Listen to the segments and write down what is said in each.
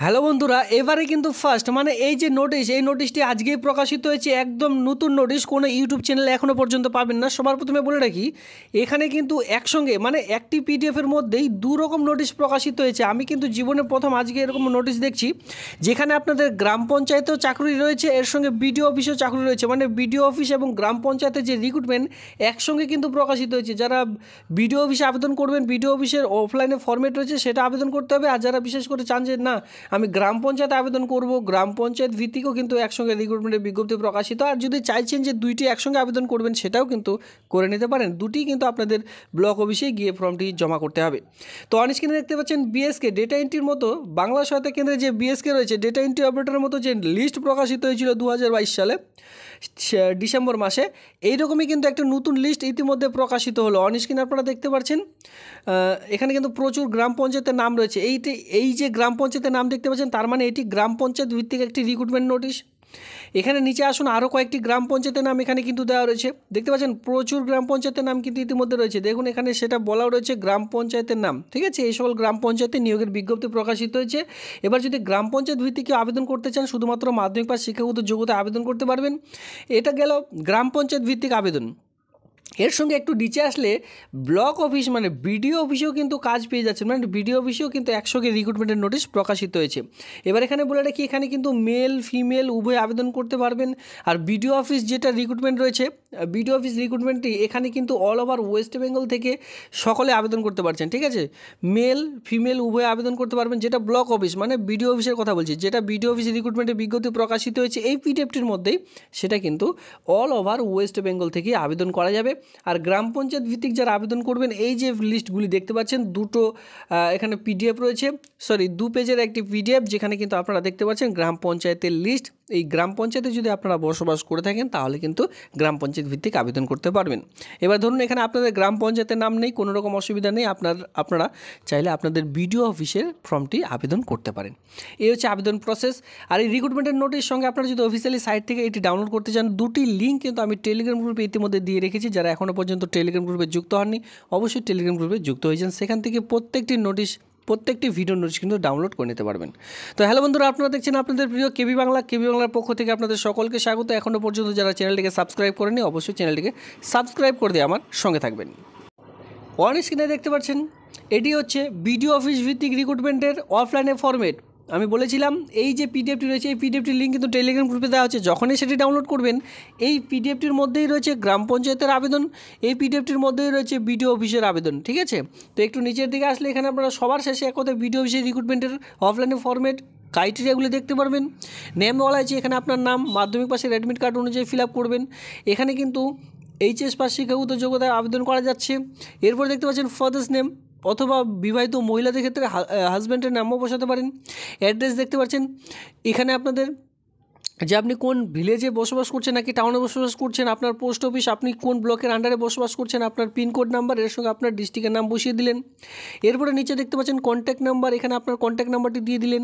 Hello বন্ধুরা, এবারে কিন্তু ফার্স্ট মানে এই যে নোটিশ, এই নোটিশটি আজকেই প্রকাশিত হয়েছে। একদম নতুন নোটিশ, কোনো ইউটিউব চ্যানেলে এখনও পর্যন্ত পাবেন না। সবার প্রথমে বলে রাখি, এখানে কিন্তু একসঙ্গে মানে একটি পিডিএফের মধ্যেই দু রকম নোটিশ প্রকাশিত হয়েছে। আমি কিন্তু জীবনে প্রথম আজকে এরকম নোটিশ দেখছি, যেখানে আপনাদের গ্রাম পঞ্চায়েতেও চাকরি রয়েছে, এর সঙ্গে বিডিও অফিসেও চাকরি রয়েছে। মানে বিডিও অফিস এবং গ্রাম পঞ্চায়েতের যে রিক্রুটমেন্ট একসঙ্গে কিন্তু প্রকাশিত হয়েছে। যারা বিডিও অফিসে আবেদন করবেন, বিডিও অফিসের অফলাইনে ফর্মেট রয়েছে, সেটা আবেদন করতে হবে। আর যারা বিশেষ করে চান যে না আমি গ্রাম পঞ্চায়েতে আবেদন করব, গ্রাম পঞ্চায়েত ভিত্তিকও কিন্তু একসঙ্গে রিক্রুটমেন্টের বিজ্ঞপ্তি প্রকাশিত। আর যদি চাইছেন যে দুইটি একসঙ্গে আবেদন করবেন, সেটাও কিন্তু করে নিতে পারেন। দুটি কিন্তু আপনাদের ব্লক অফিসে গিয়ে ফর্মটি জমা করতে হবে। তো অন স্ক্রিনে দেখতে পাচ্ছেন বিএসকে ডেটা এন্ট্রির মতো বাংলা সহায়তা কেন্দ্রে যে বিএসকে রয়েছে, ডেটা এন্ট্রি অপারেটরের মতো যে লিস্ট প্রকাশিত হয়েছিল 2022 সালে ডিসেম্বর মাসে, এইরকমই কিন্তু একটা নতুন লিস্ট ইতিমধ্যে প্রকাশিত হলো। অন স্ক্রিনে আপনারা দেখতে পাচ্ছেন এখানে কিন্তু প্রচুর গ্রাম পঞ্চায়েতের নাম রয়েছে। এই যে গ্রাম পঞ্চায়েতের নাম দেখতে পাচ্ছেন, তার মানে এটি গ্রাম পঞ্চায়েত ভিত্তিক একটি রিক্রুটমেন্ট নোটিশ। এখানে নিচে আসুন, আরও কয়েকটি গ্রাম পঞ্চায়েতের নাম এখানে কিন্তু দেওয়া রয়েছে। দেখতে পাচ্ছেন প্রচুর গ্রাম পঞ্চায়েতের নাম কিন্তু ইতিমধ্যে রয়েছে। দেখুন এখানে সেটা বলাও রয়েছে গ্রাম পঞ্চায়েতের নাম, ঠিক আছে। এই সকল গ্রাম পঞ্চায়েতে নিয়োগের বিজ্ঞপ্তি প্রকাশিত হয়েছে। এবার যদি গ্রাম পঞ্চায়েত ভিত্তিক আবেদন করতে চান, শুধুমাত্র মাধ্যমিক পাস শিক্ষাগত যোগ্যতা আবেদন করতে পারবেন। এটা গেল গ্রাম পঞ্চায়েত ভিত্তিক আবেদন। এর সঙ্গে একটু নিচে আসলে ব্লক অফিস মানে বিডিও অফিসেও কিন্তু কাজ পেয়ে যাচ্ছে। মানে বিডিও অফিসেও কিন্তু একসঙ্গে রিক্রুটমেন্টের নোটিশ প্রকাশিত হয়েছে। এবার এখানে বলে রাখি, এখানে কিন্তু মেল ফিমেল উভয় আবেদন করতে পারবেন। আর বিডিও অফিস যেটা রিক্রুটমেন্ট রয়েছে, বিডিও অফিস রিক্রুটমেন্টটি এখানে কিন্তু অল ওভার ওয়েস্ট বেঙ্গল থেকে সকলে আবেদন করতে পারছেন, ঠিক আছে। মেল ফিমেল উভয় আবেদন করতে পারবেন। যেটা ব্লক অফিস মানে বিডিও অফিসের কথা বলছি, যেটা বিডিও অফিস রিক্রুটমেন্টের বিজ্ঞপ্তি প্রকাশিত হয়েছে এই পিডিএফটির মধ্যেই, সেটা কিন্তু অল ওভার ওয়েস্ট বেঙ্গল থেকে আবেদন করা যাবে। আর গ্রাম পঞ্চায়েত ভিত্তিক যারা আবেদন করবেন, এই যে লিস্টগুলি দেখতে পাচ্ছেন, দুটো এখানে পিডিএফ রয়েছে, দু পেজের একটি পিডিএফ, যেখানে কিন্তু আপনারা দেখতে পাচ্ছেন গ্রাম পঞ্চায়েতের লিস্ট। এই গ্রাম পঞ্চায়েতে যদি আপনারা বসবাস করে থাকেন, তাহলে কিন্তু গ্রাম পঞ্চায়েত ভিত্তিক আবেদন করতে পারবেন। এবার ধরুন এখানে আপনাদের গ্রাম পঞ্চায়েতের নাম নেই, কোনো রকম অসুবিধা নেই, আপনারা চাইলে আপনাদের বিডিও অফিসের ফর্মটি আবেদন করতে পারেন। এই হচ্ছে আবেদন প্রসেস। আর এই রিক্রুটমেন্টের নোটিশ সঙ্গে আপনারা যদি অফিসিয়ালি সাইট থেকে এটি ডাউনলোড করতে চান, দুটি লিঙ্ক কিন্তু আমি টেলিগ্রাম গ্রুপে ইতিমধ্যে দিয়ে রেখেছি। যারা এখনও পর্যন্ত টেলিগ্রাম গ্রুপে যুক্ত হননি, অবশ্যই টেলিগ্রাম গ্রুপে যুক্ত হয়েছেন। সেখান থেকে প্রত্যেকটি ভিডিও নোটিশ কিন্তু ডাউনলোড করে নিতে পারবেন। তো হ্যালো বন্ধুরা, আপনারা দেখছেন আপনাদের প্রিয় কেবি বাংলার পক্ষ থেকে আপনাদের সকলকে স্বাগত। এখনও পর্যন্ত যারা চ্যানেলটিকে সাবস্ক্রাইব করেনি, অবশ্যই চ্যানেলটিকে সাবস্ক্রাইব করে দিয়ে আমার সঙ্গে থাকবেন। অন স্ক্রিনে দেখতে পাচ্ছেন এটি হচ্ছে বিডিও অফিস ভিত্তিক রিক্রুটমেন্টের অফলাইনে ফরম্যাট। আমি বলেছিলাম এই যে পিডিএফটি রয়েছে, এই পিডিএফটির লিঙ্ক কিন্তু টেলিগ্রাম গ্রুপে দেওয়া হচ্ছে। যখনই সেটি ডাউনলোড করবেন, এই পিডিএফটির মধ্যেই রয়েছে গ্রাম পঞ্চায়েতের আবেদন, এই পিডিএফটির মধ্যেই রয়েছে বিডিও অফিসের আবেদন, ঠিক আছে। তো একটু নিচের দিকে আসলে এখানে আপনারা সবার শেষে এক কথায় বিডিও অফিসের রিক্রুটমেন্টের অফলাইনে ফরম্যাট ক্রাইটেরিয়াগুলি দেখতে পারবেন। নেম বলা আছে, এখানে আপনার নাম মাধ্যমিক পাশের অ্যাডমিট কার্ড অনুযায়ী ফিল আপ করবেন। এখানে কিন্তু এইচএস পাস শিক্ষাগত যোগ্যতায় আবেদন করা যাচ্ছে। এরপর দেখতে পাচ্ছেন ফাদার্স নেম, অথবা বিবাহিত মহিলাদের ক্ষেত্রে হাজব্যান্ডের নামও বসাতে পারেন। অ্যাড্রেস দেখতে পাচ্ছেন এখানে আপনাদের, যে আপনি কোন ভিলেজে বসবাস করছেন নাকি টাউনে বসবাস করছেন, আপনার পোস্ট অফিস, আপনি কোন ব্লকের আন্ডারে বসবাস করছেন, আপনার পিনকোড নাম্বার, এর সঙ্গে আপনার ডিস্ট্রিক্টের নাম বসিয়ে দিলেন। এরপরে নিচে দেখতে পাচ্ছেন কন্ট্যাক্ট নাম্বার, এখানে আপনার কন্ট্যাক্ট নাম্বারটি দিয়ে দিলেন।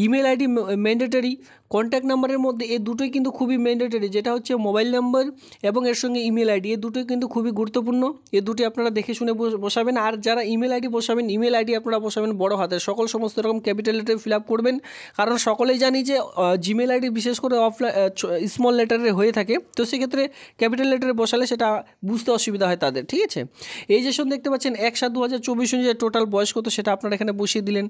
ইমেল আইডি ম্যান্ডেটরি, কন্ট্যাক্ট নাম্বারের মধ্যে এই দুটোই কিন্তু খুবই ম্যান্ডেটরি, যেটা হচ্ছে মোবাইল নাম্বার এবং এর সঙ্গে ইমেল আইডি, এই দুটোই কিন্তু খুবই গুরুত্বপূর্ণ। এই দুটি আপনারা দেখে শুনে বসাবেন। আর যারা ইমেল আইডি বসাবেন, ইমেল আইডি আপনারা বসাবেন বড় হাতের, সমস্ত রকম ক্যাপিটাল লেটারে ফিল আপ করবেন। কারণ সকলেই জানি যে জিমেল আইডি বিশেষ করে স্মল লেটারে হয়ে থাকে, তো সেক্ষেত্রে ক্যাপিটাল লেটারে বসালে সেটা বুঝতে অসুবিধা হয় তাদের, ঠিক আছে। এই যে সঙ্গে দেখতে পাচ্ছেন 1/7/2024 অনুযায়ী টোটাল বয়স কত, সেটা আপনারা এখানে বসিয়ে দিলেন।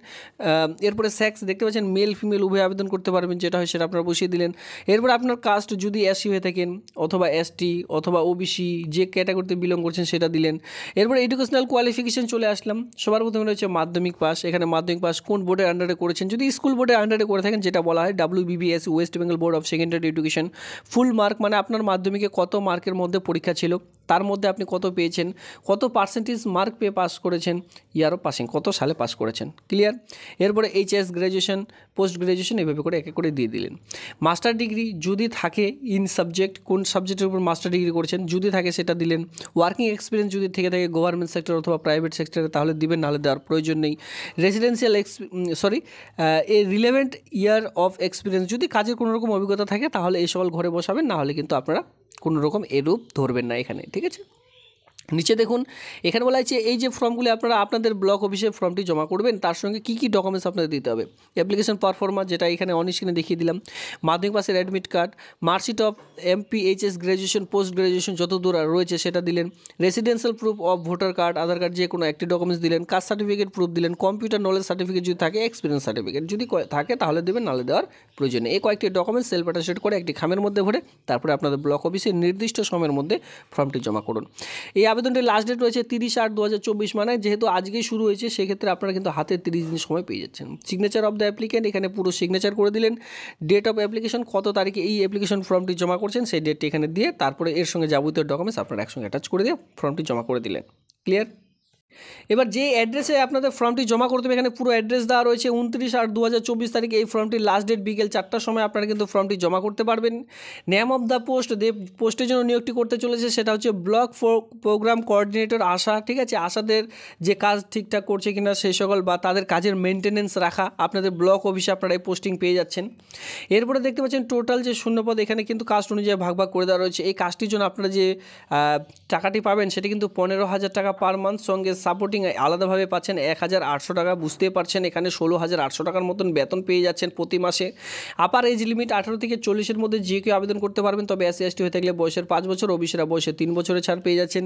এরপরে সেক্স দেখতে পাচ্ছেন মেল ফিমেল উভয় আবেদন করতে পারবেন, যেটা হয় সেটা আপনারা বসিয়ে দিলেন। এরপর আপনার কাস্ট যদি এসসি হয়ে থাকেন, অথবা এসটি, অথবা ওবিসি, যে ক্যাটাগরিতে বিলং করছেন সেটা দিলেন। এরপর এডুকেশনাল কোয়ালিফিকেশন চলে আসলাম। সবার প্রথমে রয়েছে মাধ্যমিক পাস, এখানে মাধ্যমিক পাস কোন বোর্ডের আন্ডারে করেছেন, যদি স্কুল বোর্ডের আন্ডারে করে থাকেন, যেটা বলা হয় WBBS West Bengal board of secondary education. Full mark মানে আপনার মাধ্যমিকে কত মার্কের মধ্যে পরীক্ষা ছিল, তার মধ্যে আপনি কত পেয়েছেন, কত পার্সেন্টেজ মার্ক পেয়ে পাস করেছেন, ইয়ার অফ পাসিং কত সালে পাস করেছেন, ক্লিয়ার। এরপরে এইচএস, গ্র্যাজুয়েশন, পোস্ট গ্র্যাজুয়েশন, এভাবে করে এক এক করে দিয়ে দিলেন। মাস্টার ডিগ্রি যদি থাকে ইন সাবজেক্ট, কোন সাবজেক্টের উপর মাস্টার ডিগ্রি করেছেন যদি থাকে সেটা দিলেন। ওয়ার্কিং এক্সপিরিয়েন্স যদি থেকে থাকে গভর্নমেন্ট সেক্টর অথবা প্রাইভেট সেক্টরে, তাহলে দিবেন, নাহলে দেওয়ার প্রয়োজন নেই। Residential A relevant year of experience, যদি কাজের কোনো রকম অভিজ্ঞতা থাকে তাহলে এই সকল ঘরে বসাবেন, না হলে কিন্তু আপনারা কোনো রকম এরূপ ধরবেন না এখানে, ঠিক আছে। নিচে দেখুন এখানে বলা হয়েছে এই যে ফর্মগুলি আপনারা আপনাদের ব্লক অফিসে ফর্মটি জমা করবেন, তার সঙ্গে কী কী ডকুমেন্টস আপনাদের দিতে হবে। অ্যাপ্লিকেশন পারফরম্যান্স, যেটা এখানে অন স্ক্রিনে দেখিয়ে দিলাম, মাধ্যমিক পাসের admit card, marksheet of MPHS graduation post graduation যত দূর রয়েছে সেটা দিলেন, residential proof of voter card, Aadhaar card, যে কোনো একটি ডকুমেন্টস দিলেন, কাস্ট সার্টিফিকেট প্রুফ দিলেন, কম্পিউটার নলেজ সার্টিফিকেট যদি থাকে, এক্সপিরিয়েন্স সার্টিফিকেট যদি থাকে তাহলে দেবেন, নাহলে দেওয়ার প্রয়োজন নেই। এই কয়েকটি ডকুমেন্টস সেলফ অ্যাটাস্টেড করে একটি খামের মধ্যে ভরে তারপরে আপনাদের ব্লক অফিসে নির্দিষ্ট সময়ের মধ্যে ফর্মটি জমা করুন। এই আবেদনটির লাস্ট ডেট রয়েছে 30/8/2024, মানে যেহেতু আজকেই শুরু হয়েছে সেক্ষেত্রে আপনারা কিন্তু হাতে 30 দিন সময় পেয়ে যাচ্ছেন। সিগনেচার অফ দ্য অ্যাপ্লিকেন্ট, এখানে পুরো সিগনেচার করে দিলেন, ডেট অফ অ্যাপ্লিকেশন, কত তারিখে এই অ্যাপ্লিকেশন ফর্মটি জমা করছেন সেই ডেটটি এখানে দিয়ে তারপরে এর সঙ্গে যাবতীয় ডকুমেন্টস আপনারা একসঙ্গে অ্যাটাচ করে দিয়ে ফর্মটি জমা করে দিলেন। ক্লিয়ার? এবার যে অ্যাড্রেসে আপনাদের ফর্মটি জমা করতে হবে এখানে পুরো অ্যাড্রেস দেওয়া রয়েছে। 29/8/2024 তারিখে এই ফর্মটির লাস্ট ডেট বিকেল 4টার সময় আপনারা কিন্তু ফর্মটি জমা করতে পারবেন। নেম অফ দ্য পোস্ট, যে পোস্টের জন্য নিয়োগটি করতে চলেছে সেটা হচ্ছে ব্লক প্রোগ্রাম কোঅর্ডিনেটর আশা। ঠিক আছে, আশাদের যে কাজ ঠিকঠাক করছে কিনা সেই সকল বা তাদের কাজের মেনটেনেন্স রাখা আপনাদের ব্লক অফিসে আপনারা এই পোস্টিং পেয়ে যাচ্ছেন। এরপরে দেখতে পাচ্ছেন টোটাল যে শূন্যপদ এখানে কিন্তু কাস্ট অনুযায়ী ভাগ করে দেওয়া রয়েছে। এই কাজটির জন্য আপনারা যে টাকাটি পাবেন সেটি কিন্তু 15,000 টাকা পার মান্থ, সঙ্গে সাপোর্টিং আলাদাভাবে পাচ্ছেন 1,800 টাকা। বুঝতেই পারছেন এখানে 16,800 টাকার মতন বেতন পেয়ে যাচ্ছেন প্রতি মাসে। আপার এজ লিমিট 18 থেকে 40-এর মধ্যে যে কেউ আবেদন করতে পারবেন, তবে SC/ST হয়ে থাকলে বয়সের 5 বছর, ওবিসিরা বয়সে 3 বছরের ছাড় পেয়ে যাচ্ছেন।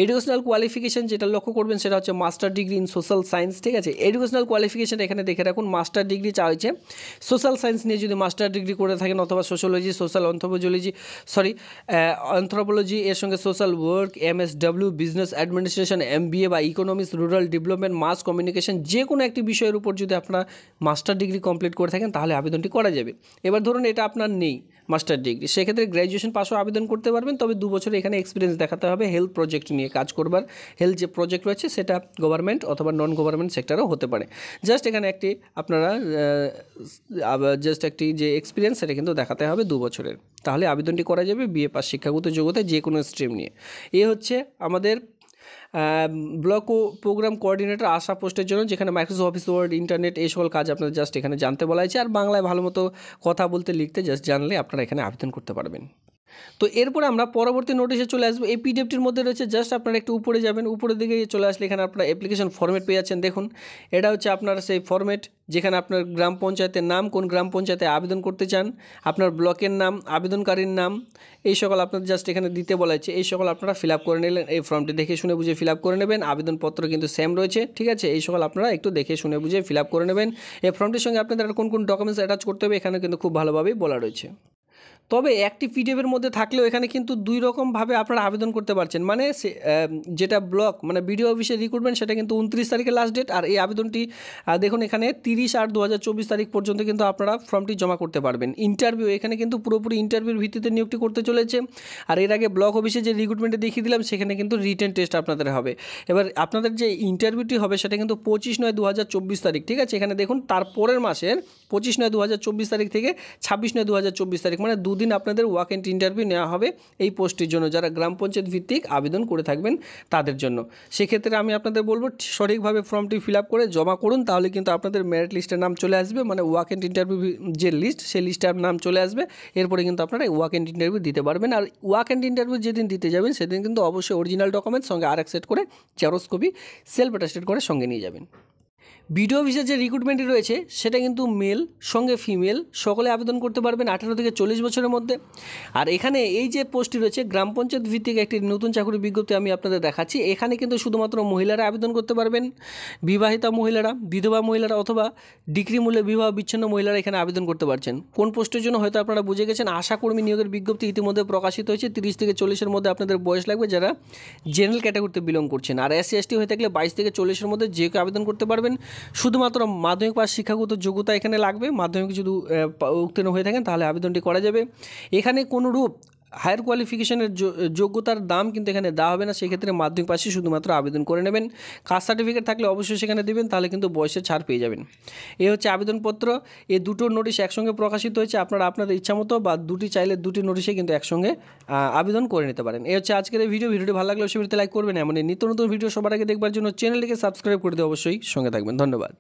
এডুকেশনাল কোয়ালিফিকেশন যেটা লক্ষ্য করবেন সেটা হচ্ছে master degree in social science. ঠিক আছে, এডুকেশনাল কোয়ালিফিকেশন এখানে দেখে রাখুন, মাস্টার ডিগ্রি চাওয়া হয়েছে। সোশ্যাল সায়েন্স নিয়ে যদি মাস্টার ডিগ্রি করে থাকেন অথবা সোশ্যোলজি, সোশ্যাল অ্যানথ্রোপোলজি এর সঙ্গে social work, MSW, business administration, MBA বা economics, rural development, mass communication, যে কোনো একটি বিষয়ের উপর যদি আপনারা মাস্টার ডিগ্রি কমপ্লিট করে থাকেন তাহলে আবেদনটি করা যাবে। এবার ধরুন এটা আপনার নেই মাস্টার ডিগ্রি, সেক্ষেত্রে গ্র্যাজুয়েশন পাসও আবেদন করতে পারবেন, তবে 2 বছর এখানে এক্সপিরিয়েন্স দেখাতে হবে হেলথ প্রজেক্ট নিয়ে কাজ করবার। হেলথ যে প্রজেক্ট রয়েছে সেটা গভর্নমেন্ট অথবা নন গভর্নমেন্ট সেক্টরও হতে পারে। জাস্ট এখানে একটি আপনারা একটি যে এক্সপিরিয়েন্স সেটা কিন্তু দেখাতে হবে 2 বছরের, তাহলে আবেদনটি করা যাবে BA পাস শিক্ষাগত যোগ্যতায় যে কোনো স্ট্রিম নিয়ে। এ হচ্ছে আমাদের ব্লক ও প্রোগ্রাম কোঅর্ডিনেটর আশা পোস্টের জন্য, যেখানে মাইক্রোসফট অফিস, ওয়ার্ড, ইন্টারনেট এই সকল কাজ আপনাদের জাস্ট এখানে জানতে বলা হয়েছে, আর বাংলায় ভালো মতো কথা বলতে লিখতে জাস্ট জানলে আপনারা এখানে আবেদন করতে পারবেন। তো এরপরে আমরা পরবর্তী নোটিশে চলে আসবো। এই PDFটির মধ্যে রয়েছে, জাস্ট আপনারা একটু উপরে যাবেন, উপরের দিকে চলে আসলে এখানে আপনারা অ্যাপ্লিকেশন ফরম্যাট পেয়ে যাচ্ছেন। দেখুন এটা হচ্ছে আপনার সেই ফরম্যাট যেখানে আপনার গ্রাম পঞ্চায়েতের নাম, কোন গ্রাম পঞ্চায়েতে আবেদন করতে চান, আপনার ব্লকের নাম, আবেদনকারীর নাম, এই সকল আপনাদের জাস্ট এখানে দিতে বলা হয়েছে। এই সকল আপনারা ফিল আপ করে নিলেন, এই ফর্মটি দেখে শুনে বুঝে ফিল আপ করে নেবেন। আবেদনপত্র কিন্তু সেম রয়েছে, ঠিক আছে, এই সকল আপনারা একটু দেখে শুনে বুঝে ফিল আপ করে নেবেন। এই ফর্মটির সঙ্গে আপনাদের কোন কোন ডকুমেন্টস অ্যাটাচ করতে হবে এখানে কিন্তু খুব ভালোভাবেই বলা রয়েছে। তবে একটি PDFের মধ্যে থাকলেও এখানে কিন্তু 2 রকমভাবে আপনারা আবেদন করতে পারছেন। মানে যেটা ব্লক মানে BDO অফিসে রিক্রুটমেন্ট সেটা কিন্তু 29 তারিখে লাস্ট ডেট, আর এই আবেদনটি দেখুন এখানে 30/8/2024 তারিখ পর্যন্ত কিন্তু আপনারা ফর্মটি জমা করতে পারবেন। ইন্টারভিউ এখানে কিন্তু পুরোপুরি ইন্টারভিউর ভিত্তিতে নিয়োগটি করতে চলেছে। আর এর আগে ব্লক অফিসে যে রিক্রুটমেন্টে দেখিয়ে দিলাম সেখানে কিন্তু রিটেন টেস্ট আপনাদের হবে। এবার আপনাদের যে ইন্টারভিউটি হবে সেটা কিন্তু 25/9/2024 তারিখ, ঠিক আছে। এখানে দেখুন তারপরের মাসের 25/9/2024 তারিখ থেকে 26/9/2024 তারিখ, মানে 2 দিন আপনাদের ওয়াক এন্ড ইন্টারভিউ নেওয়া হবে এই পোস্টের জন্য, যারা গ্রাম পঞ্চায়েত ভিত্তিক আবেদন করে থাকবেন তাদের জন্য। সেক্ষেত্রে আমি আপনাদের বলবো সঠিকভাবে ফর্মটি ফিল আপ করে জমা করুন, তাহলে কিন্তু আপনাদের মেরিট লিস্টের নাম চলে আসবে, মানে ওয়াক এন্ড ইন্টারভিউ যে লিস্ট সেই লিস্টে আপনার নাম চলে আসবে। এরপরে কিন্তু আপনারা ওয়াক এন্ড ইন্টারভিউ দিতে পারবেন। আর ওয়াক এন্ড ইন্টারভিউ যেদিন দিতে যাবেন সেদিন কিন্তু অবশ্যই অরিজিনাল ডকুমেন্টস সঙ্গে আর এক সেট করে জেরক্স কপি সেলফ অ্যাটাস্টেড করে সঙ্গে নিয়ে যাবেন। BDO অফিসের যে রিক্রুটমেন্টটি রয়েছে সেটা কিন্তু মেল সঙ্গে ফিমেল সকলে আবেদন করতে পারবেন 18 থেকে 40 বছরের মধ্যে। আর এখানে এই যে পোস্টটি রয়েছে গ্রাম পঞ্চায়েত ভিত্তিক একটি নতুন চাকরি বিজ্ঞপ্তি আমি আপনাদের দেখাচ্ছি। এখানে কিন্তু শুধুমাত্র মহিলারা আবেদন করতে পারবেন, বিবাহিতা মহিলারা, বিধবা মহিলারা অথবা ডিগ্রি মূল্যে বিবাহ বিচ্ছিন্ন মহিলারা এখানে আবেদন করতে পারছেন। কোন পোস্টের জন্য হয়তো আপনারা বুঝে গেছেন। আশাকর্মী নিয়োগের বিজ্ঞপ্তি ইতিমধ্যে প্রকাশিত হয়েছে। 30 থেকে 40-এর মধ্যে আপনাদের বয়স লাগবে যারা জেনারেল ক্যাটাগরিতে বিলং করছেন। আর SC/ST হয়ে থাকলে 22 থেকে 40-এর মধ্যে যে কেউ আবেদন করতে পারবেন। শুধুমাত্র মাধ্যমিক পাস শিক্ষাগত যোগ্যতা এখানে লাগবে। মাধ্যমিক যদি উত্তীর্ণ হয়ে থাকেন তাহলে আবেদনটি করা যাবে। এখানে কোনো রূপ হায়ার কোয়ালিফিকেশনের যোগ্যতার দাম কিন্তু এখানে দেওয়া হবে না, সেক্ষেত্রে মাধ্যমিক পাশে শুধুমাত্র আবেদন করে নেবেন। কাস্ট সার্টিফিকেট থাকলে অবশ্যই সেখানে দেবেন, তাহলে কিন্তু বয়সের ছাড় পেয়ে যাবেন। এই হচ্ছে আবেদনপত্র। এই দুটো নোটিশ একসঙ্গে প্রকাশিত হয়েছে। আপনারা আপনাদের ইচ্ছামতো বা দুটি চাইলে দুটি নোটিশে কিন্তু একসঙ্গে আবেদন করে নিতে পারেন। এই হচ্ছে আজকের এই ভিডিওটি ভালো লাগলে অবশ্যই লাইক করবেন। এমন নিত্য নতুন ভিডিও সবার আগে দেখবার জন্য চ্যানেলটিকে সাবস্ক্রাইব করে দিয়ে অবশ্যই সঙ্গে থাকবেন। ধন্যবাদ।